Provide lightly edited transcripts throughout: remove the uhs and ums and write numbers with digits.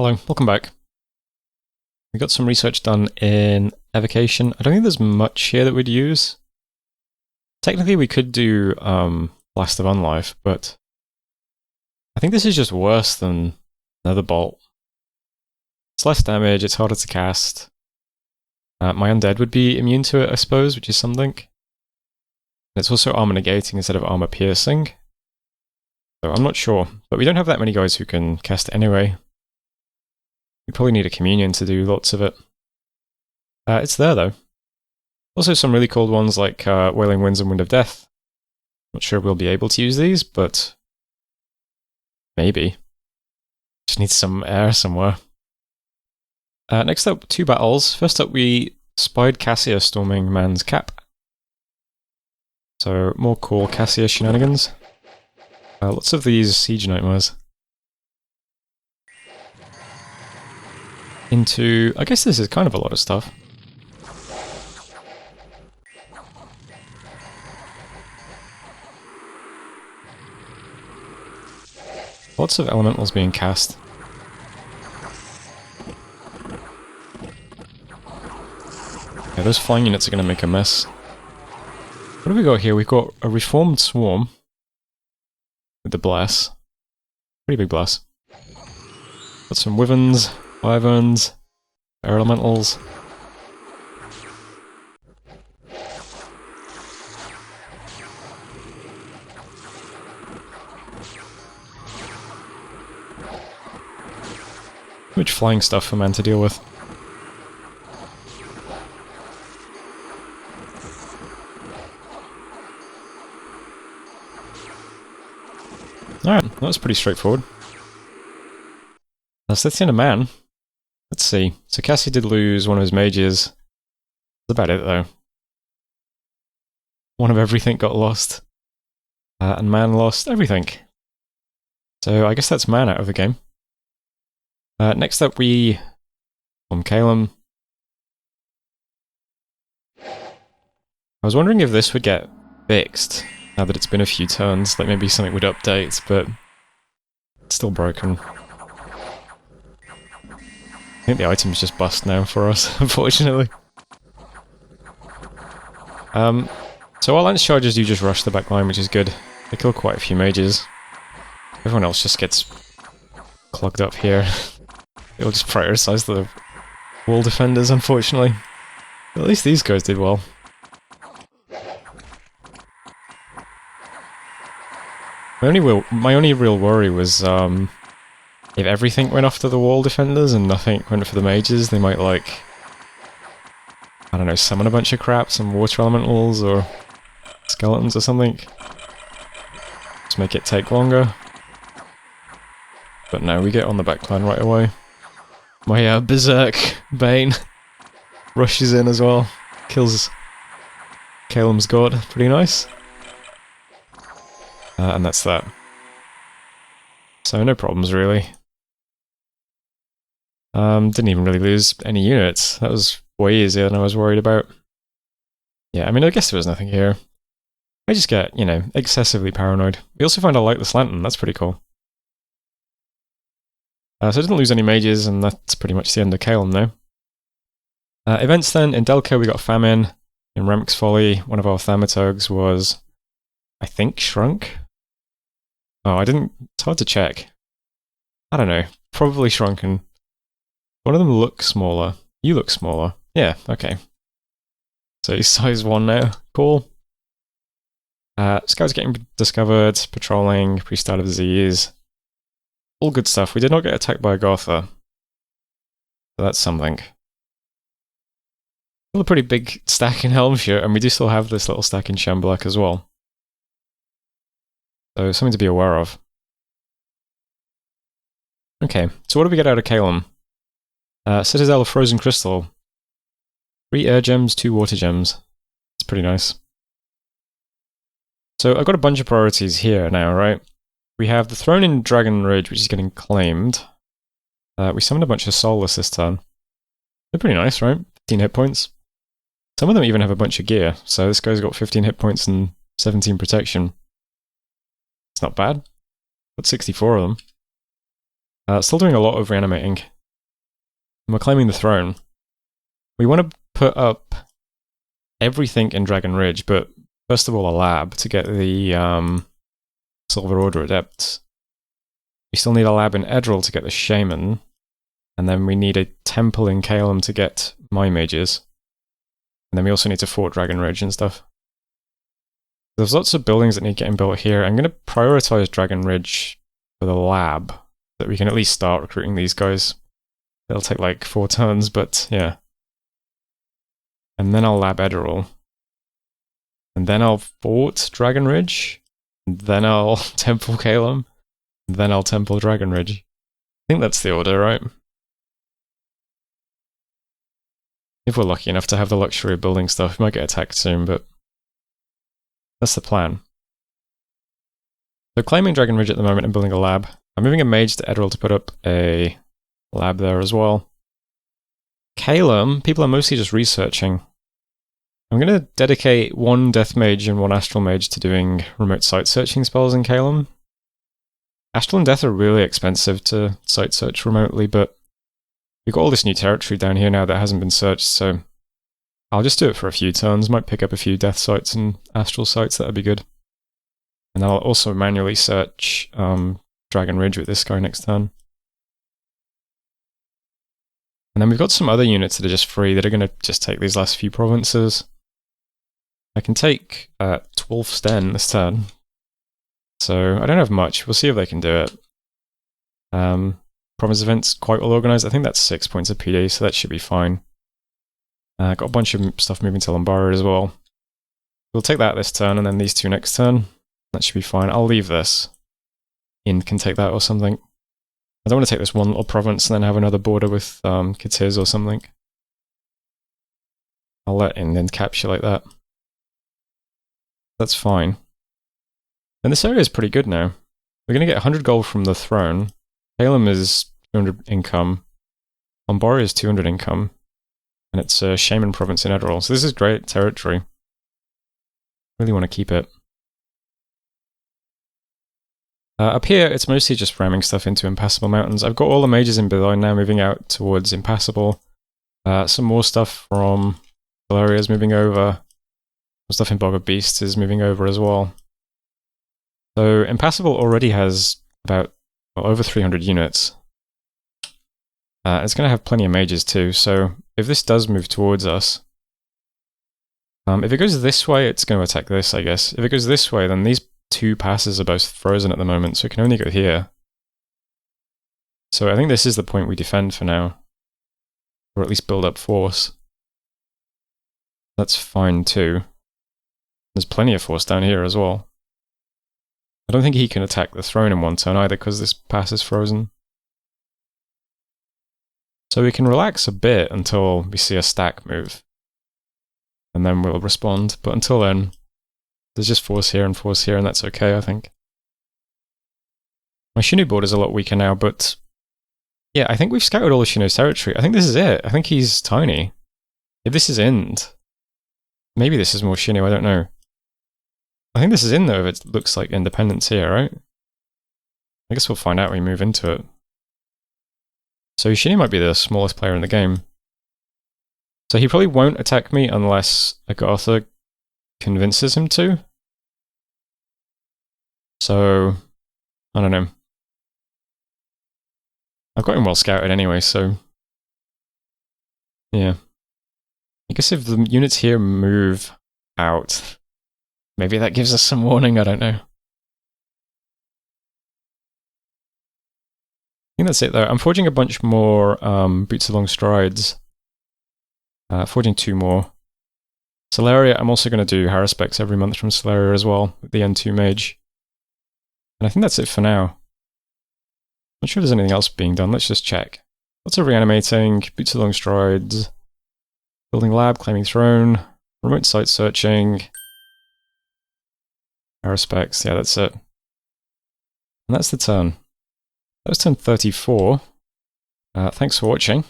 Hello, welcome back. We got some research done in evocation. I don't think there's much here that we'd use. Technically we could do Blast of Unlife, but I think this is just worse than Nether Bolt. It's less damage, it's harder to cast. My undead would be immune to it, I suppose, which is something. And it's also armor negating instead of armor piercing. So I'm not sure, but we don't have that many guys who can cast it anyway. We probably need a communion to do lots of it. It's there though. Also some really cool ones like Wailing Winds and Wind of Death. Not sure we'll be able to use these, but maybe. Just need some air somewhere. Next up, 2 battles. First up, we spied Cassia storming Man's Cap. So more cool Cassia shenanigans. Lots of these siege nightmares. Into, I guess this is kind of a lot of stuff. Lots of elementals being cast. Yeah, those flying units are going to make a mess. What have we got here? We've got a reformed swarm. With the bless. Pretty big bless. Got some wyverns, wyverns, air elementals. Too much flying stuff for man to deal with. Alright, that was pretty straightforward. So that's the end of man. Let's see. So Cassia did lose one of his mages. That's about it though. One of everything got lost. And man lost everything. So I guess that's man out of the game. Next up we... from Calum. I was wondering if this would get fixed. Now that it's been a few turns, like maybe something would update, but it's still broken. I think the item's just bust now for us, unfortunately. So our lance charges do just rush the back line, which is good. They kill quite a few mages. Everyone else just gets clogged up here. They'll just prioritize the wall defenders, unfortunately. But at least these guys did well. My only real worry was if everything went after the wall defenders and nothing went for the mages, they might like, I don't know, summon a bunch of crap, some water elementals or skeletons or something. Just make it take longer. But no, we get on the backline right away. My Berserk Bane rushes in as well, kills Calum's god, pretty nice. And that's that. So no problems really. Didn't even really lose any units. That was way easier than I was worried about. Yeah, I mean I guess there was nothing here. I just get, you know, excessively paranoid. We also find a lightless lantern, that's pretty cool. So I didn't lose any mages, and that's pretty much the end of Calum now. Events then, in Delco we got Famine. In Remk's Folly, one of our thaumaturgs was, I think, shrunk? Oh, it's hard to check. I don't know, probably shrunken. One of them looks smaller. You look smaller. Yeah, okay. So he's size 1 now, cool. Scouts getting discovered, patrolling, pre-start of disease. All good stuff. We did not get attacked by a Gotha. So that's something. Still a pretty big stack in Helmshire, and we do still have this little stack in Shambhalak as well. So something to be aware of. Okay, so what do we get out of Calum? Citadel of Frozen Crystal. 3 air gems, 2 water gems. It's pretty nice. So I've got a bunch of priorities here now, right? We have the throne in Dragon Ridge, which is getting claimed. We summoned a bunch of soulless this turn. They're pretty nice, right? 15 hit points. Some of them even have a bunch of gear, so this guy's got 15 hit points and 17 protection. It's not bad. Got 64 of them. Still doing a lot of reanimating. And we're claiming the throne. We want to put up everything in Dragon Ridge, but first of all a lab to get the Silver Order Adepts. We still need a lab in Edril to get the Shaman, and then we need a temple in Calum to get my mages. And then we also need to fort Dragon Ridge and stuff. There's lots of buildings that need getting built here. I'm going to prioritize Dragon Ridge for the lab, so that we can at least start recruiting these guys. It'll take like 4 turns, but yeah. And then I'll lab Edril. And then I'll fort Dragon Ridge. And then I'll temple Calum. And then I'll temple Dragon Ridge. I think that's the order, right? If we're lucky enough to have the luxury of building stuff, we might get attacked soon, but that's the plan. So claiming Dragon Ridge at the moment and building a lab. I'm moving a mage to Edril to put up a lab there as well. Calum, people are mostly just researching. I'm going to dedicate 1 Death Mage and 1 Astral Mage to doing remote site searching spells in Calum. Astral and Death are really expensive to site search remotely, but we've got all this new territory down here now that hasn't been searched, so I'll just do it for a few turns. Might pick up a few Death sites and Astral sites, that'd be good. And I'll also manually search Dragon Ridge with this guy next turn. And then we've got some other units that are just free that are going to just take these last few provinces. I can take 12 Sten this turn. So I don't have much. We'll see if they can do it. Province events quite well organized. I think that's 6 points of PD, so that should be fine. Got a bunch of stuff moving to Lombard as well. We'll take that this turn and then these 2 next turn. That should be fine. I'll leave this. Ind can take that or something. I don't want to take this one little province and then have another border with Katiz or something. I'll let Ind encapsulate that. That's fine. And this area is pretty good now. We're going to get 100 gold from the throne. Calum is 200 income. Lombari is 200 income. And it's a Shaman province in Edril. So this is great territory. Really want to keep it. Up here, it's mostly just ramming stuff into Impassable Mountains. I've got all the mages in Bithine now moving out towards Impassable. Some more stuff from Sceleria is moving over. Some stuff in Bog of Beasts is moving over as well. So Impassable already has about over 300 units. It's going to have plenty of mages too, so if this does move towards us... if it goes this way, it's going to attack this, I guess. If it goes this way, then these 2 passes are both frozen at the moment, so it can only go here. So I think this is the point we defend for now. Or at least build up force. That's fine too. There's plenty of force down here as well. I don't think he can attack the throne in 1 turn either, because this pass is frozen. So we can relax a bit until we see a stack move. And then we'll respond, but until then, there's just force here, and that's okay, I think. My Shinu board is a lot weaker now, but... yeah, I think we've scouted all of Shinu's territory. I think this is it. I think he's tiny. If this is Ind... maybe this is more Shinu, I don't know. I think this is in though if it looks like independence here, right? I guess we'll find out when we move into it. So Shinu might be the smallest player in the game. So he probably won't attack me unless Agartha convinces him to. So, I don't know. I've got him well scouted anyway, so... yeah. I guess if the units here move out, maybe that gives us some warning, I don't know. I think that's it though. I'm forging a bunch more Boots Along Strides. Forging 2 more. Sceleria, I'm also going to do Haruspecs every month from Sceleria as well, with the N2 Mage. And I think that's it for now. Not sure if there's anything else being done, let's just check. Lots of reanimating, Boots Along Strides, building lab, claiming throne, remote site searching, Haruspecs, yeah that's it. And that's the turn. That was turn 34. Thanks for watching,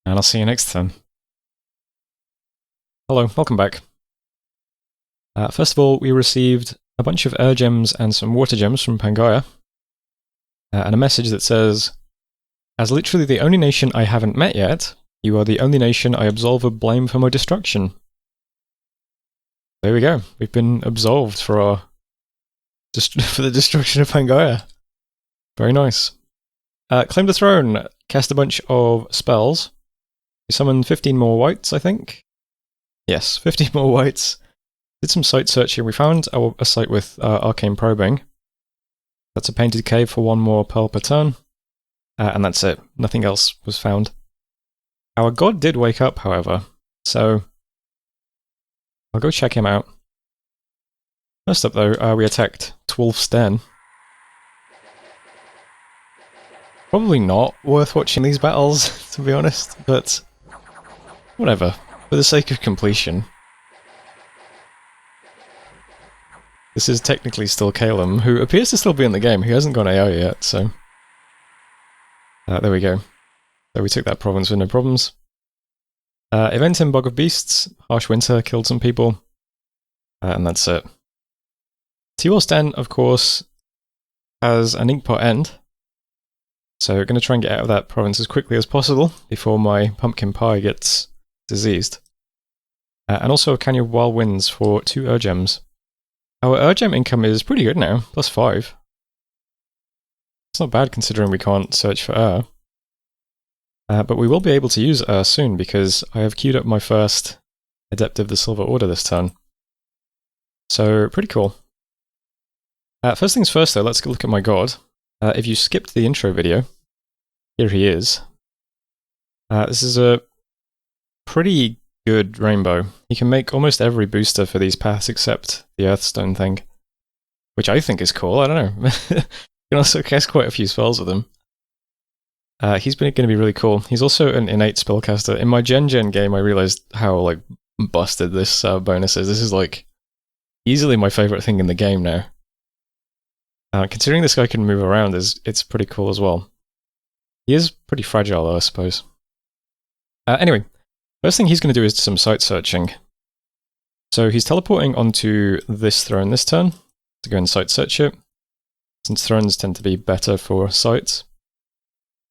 and I'll see you next time. Hello, welcome back. First of all, we received a bunch of air gems and some water gems from Pangaea, and a message that says, As literally the only nation I haven't met yet, you are the only nation I absolve of blame for my destruction. There we go. We've been absolved for the destruction of Pangaea. Very nice. Claim the throne. Cast a bunch of spells. We summoned 15 more whites, I think. Yes, 15 more whites. Did some site searching. We found a site with arcane probing. That's a painted cave for 1 more pearl per turn. And that's it. Nothing else was found. Our god did wake up, however, so I'll go check him out. First up, though, we attacked Twulf's Den. Probably not worth watching these battles, to be honest, but whatever, for the sake of completion. This is technically still Calum, who appears to still be in the game. He hasn't gone AO yet, so... there we go. So we took that province with no problems. Event in Bog of Beasts, Harsh Winter killed some people, and that's it. T-Wall's Den, of course, has an Inkpot end, so we're going to try and get out of that province as quickly as possible before my pumpkin pie gets diseased. And also a Canyon Wild Winds for 2 Urgems. Our Urgem income is pretty good now, +5. It's not bad considering we can't search for but we will be able to use soon because I have queued up my first Adept of the Silver Order this turn. So, pretty cool. First things first though, let's look at my god. If you skipped the intro video, here he is. This is a pretty good rainbow. You can make almost every booster for these paths except the Earthstone thing, which I think is cool, I don't know. You can also cast quite a few spells with him. He's going to be really cool. He's also an innate spellcaster. In my Gen game, I realized how like busted this bonus is. This is like easily my favorite thing in the game now. Considering this guy can move around, it's pretty cool as well. He is pretty fragile though, I suppose. Anyway, first thing he's going to do is some site searching. So he's teleporting onto this throne this turn to go and site search it, since thrones tend to be better for sites.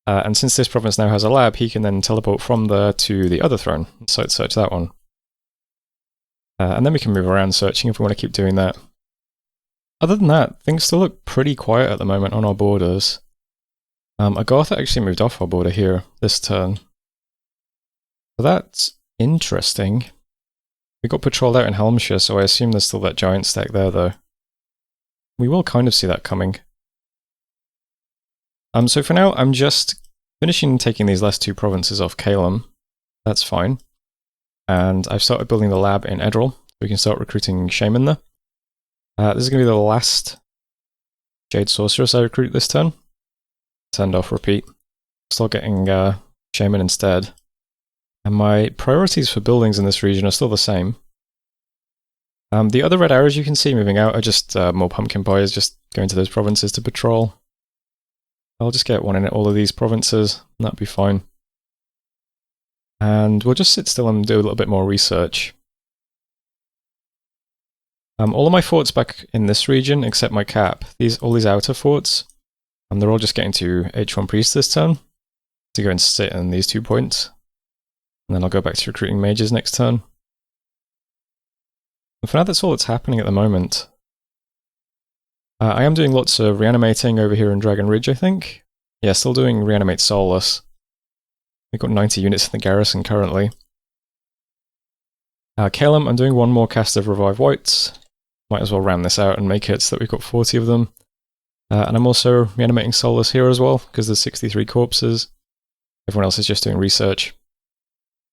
And since this province now has a lab, he can then teleport from there to the other throne and site search that one. And then we can move around searching if we want to keep doing that. Other than that, things still look pretty quiet at the moment on our borders. Agartha actually moved off our border here this turn. So that's interesting. We got patrolled out in Helmshire, so I assume there's still that giant stack there though. We will kind of see that coming. So for now, I'm just finishing taking these last 2 provinces off Calum. That's fine. And I've started building the lab in Edril, so we can start recruiting Shaman there. This is going to be the last Jade Sorceress I recruit this turn. Send off, repeat. Start getting Shaman instead. And my priorities for buildings in this region are still the same. The other red arrows you can see moving out are just more pumpkin pies, just going to those provinces to patrol. I'll just get one in all of these provinces, and that'll be fine. And we'll just sit still and do a little bit more research. All of my forts back in this region, except my cap, all these outer forts, they're all just getting to H1 Priest this turn, to go and sit in these 2 points. And then I'll go back to recruiting mages next turn. And for now, that's all that's happening at the moment. I am doing lots of reanimating over here in Dragon Ridge, I think. Yeah, still doing reanimate Soulless. We've got 90 units in the garrison currently. Calum, I'm doing 1 more cast of Revive Whites. Might as well round this out and make it so that we've got 40 of them. And I'm also reanimating Soulless here as well, because there's 63 corpses. Everyone else is just doing research.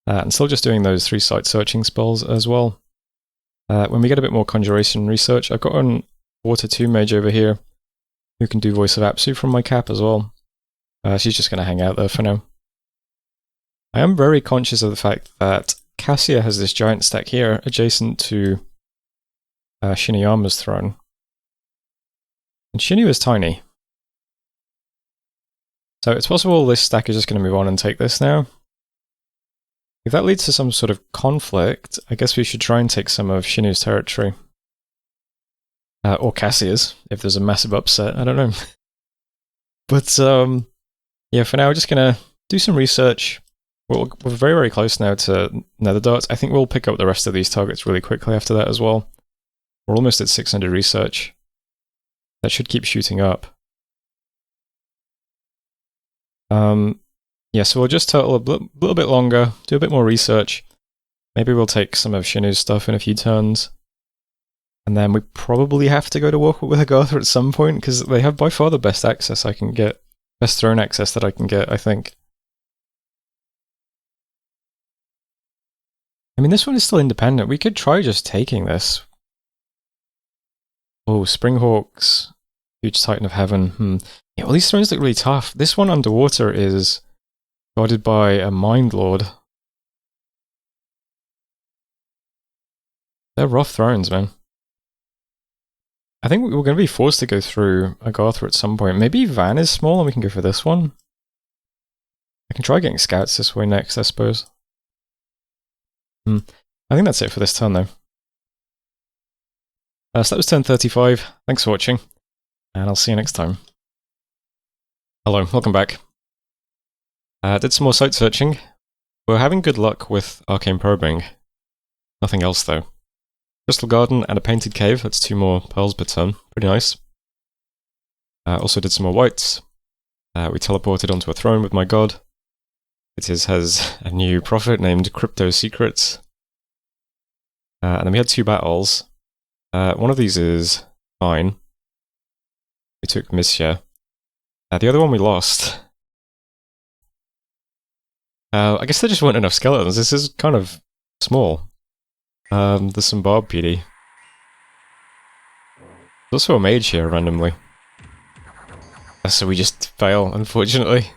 And still just doing those 3 site searching spells as well. When we get a bit more conjuration research, I've got an Water 2 mage over here who can do Voice of Apsu from my cap as well. She's just going to hang out there for now. I am very conscious of the fact that Cassia has this giant stack here adjacent to Shiniyama's throne. And Shinyu is tiny. So it's possible this stack is just going to move on and take this now. If that leads to some sort of conflict, I guess we should try and take some of Shinyu's territory. Or Cassia's, if there's a massive upset, I don't know. But Yeah, for now we're just gonna do some research. We're very, very close now to nether darts. I think we'll pick up the rest of these targets really quickly after that as well. We're almost at 600 research. That should keep shooting up. Yeah, so we'll just turtle a little bit longer, do a bit more research. Maybe we'll take some of Shinu's stuff in a few turns. And then we probably have to go to war with Agartha at some point, because they have by far the best access I can get. Best throne access that I can get, I think. I mean, this one is still independent. We could try just taking this. Oh, Springhawks. Huge Titan of Heaven. Yeah, well, these thrones look really tough. This one underwater is guarded by a Mind Lord. They're rough thrones, man. I think we're going to be forced to go through Agartha at some point. Maybe Van is small and we can go for this one. I can try getting scouts this way next, I suppose. I think that's it for this turn, though. So that was turn 35. Thanks for watching, and I'll see you next time. Hello, welcome back. Did some more site searching. We're having good luck with arcane probing. Nothing else, though. Crystal Garden and a Painted Cave. That's 2 more pearls per turn. Pretty nice. Also did some more whites. We teleported onto a throne with my god. It has a new prophet named Crypto Secrets. And then we had 2 battles. One of these is fine. We took Missia. The other one we lost. I guess there just weren't enough skeletons. This is kind of small. There's some Barb PD. There's also a mage here randomly. So we just fail, unfortunately.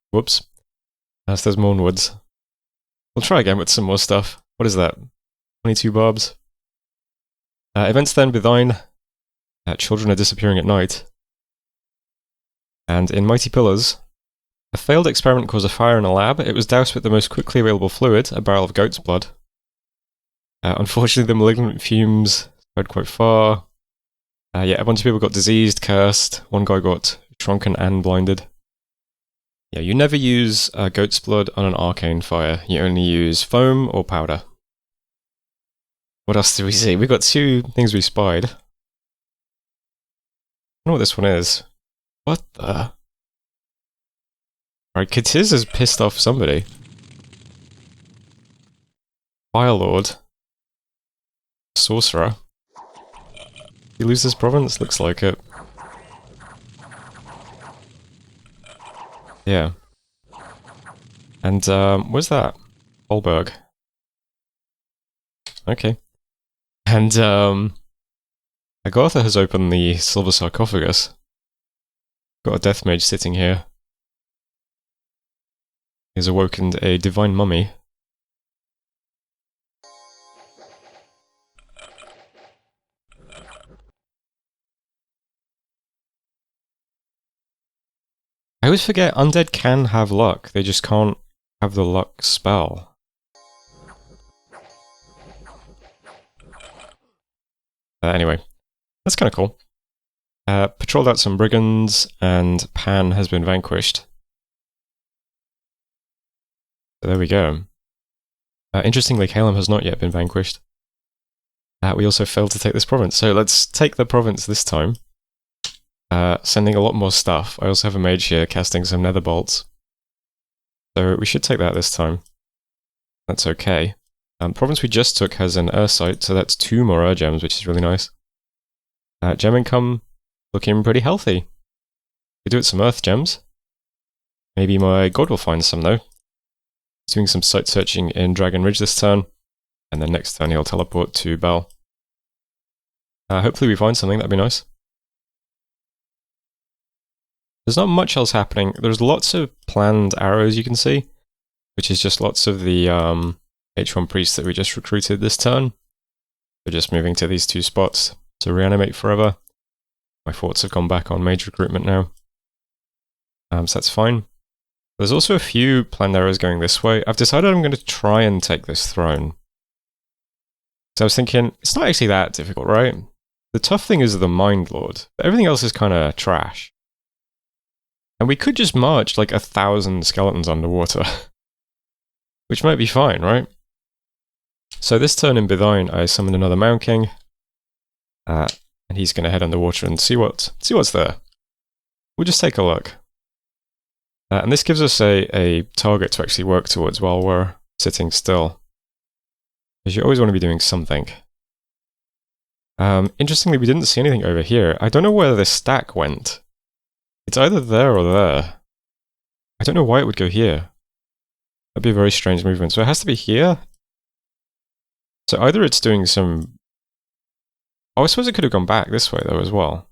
Whoops. So there's more woods. We'll try again with some more stuff. What is that? 22 barbs. Events then Bethine. Children are disappearing at night. And in Mighty Pillars, a failed experiment caused a fire in a lab. It was doused with the most quickly available fluid, a barrel of goat's blood. Unfortunately, the malignant fumes spread quite far. Yeah, a bunch of people got diseased, cursed. One guy got shrunken and blinded. Yeah, you never use goat's blood on an arcane fire. You only use foam or powder. What else do we see? We got 2 things we spied. I don't know what this one is. What the? Right, Katiz has pissed off somebody. Firelord. Sorcerer. He lose this province? Looks like it. Yeah. And, where's that? Holberg. Okay. And, Agartha has opened the silver sarcophagus. Got a death mage sitting here. He's awoken a divine mummy. I always forget undead can have luck, they just can't have the luck spell. Anyway, that's kind of cool. Patrolled out some brigands, and Pan has been vanquished. So there we go. Interestingly, Calum has not yet been vanquished. We also failed to take this province, so let's take the province this time. Sending a lot more stuff. I also have a mage here casting some nether bolts. So we should take that this time. That's okay. The province we just took has an site, so that's 2 more gems, which is really nice. Gem income looking pretty healthy. We do it some earth gems. Maybe my god will find some though. He's doing some site searching in Dragon Ridge this turn, and then next turn he'll teleport to Bell. Hopefully we find something, that'd be nice. There's not much else happening. There's lots of planned arrows you can see, which is just lots of the H1 priests that we just recruited this turn. We're just moving to these 2 spots to reanimate forever. My forts have gone back on mage recruitment now. So that's fine. There's also a few planned arrows going this way. I've decided I'm going to try and take this throne. So I was thinking, it's not actually that difficult, right? The tough thing is the Mind Lord, but everything else is kind of trash. And we could just march like 1,000 skeletons underwater, which might be fine, right? So this turn in Bithine, I summoned another Mound King, and he's going to head underwater and see what's there. We'll just take a look. And this gives us a target to actually work towards while we're sitting still, because you always want to be doing something. Interestingly, we didn't see anything over here. I don't know where this stack went. It's either there or there. I don't know why it would go here. That'd be a very strange movement. So it has to be here? So either it's doing some... Oh, I suppose it could have gone back this way, though, as well.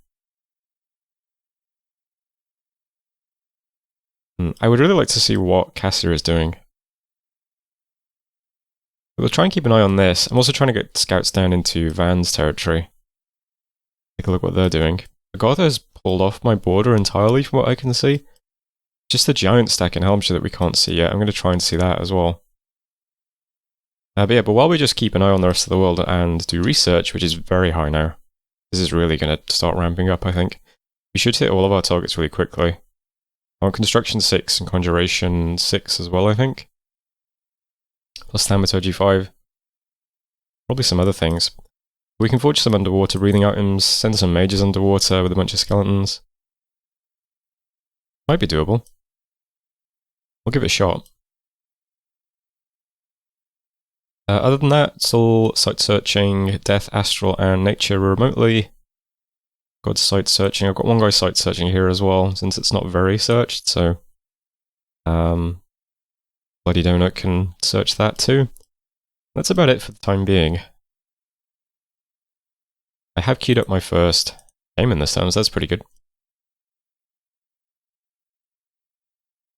I would really like to see what Cassia is doing. But we'll try and keep an eye on this. I'm also trying to get scouts down into Van's territory. Take a look what they're doing. Agatha has pulled off my border entirely from what I can see. Just the giant stack in Helmshire that we can't see yet. I'm going to try and see that as well. But while we just keep an eye on the rest of the world and do research, which is very high now, this is really going to start ramping up, I think. We should hit all of our targets really quickly. On Construction 6 and Conjuration 6 as well, I think. Plus Thaumaturgy 5. Probably some other things. We can forge some underwater breathing items, send some mages underwater with a bunch of skeletons. Might be doable. We'll give it a shot. Other than that, it's all site searching, death, astral, and nature remotely. Got site searching. I've got one guy site searching here as well, since it's not very searched, so Bloody Donut can search that too. That's about it for the time being. I have queued up my first game in this time, so that's pretty good.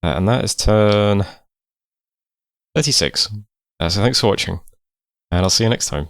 And that is turn 36. So thanks for watching, and I'll see you next time.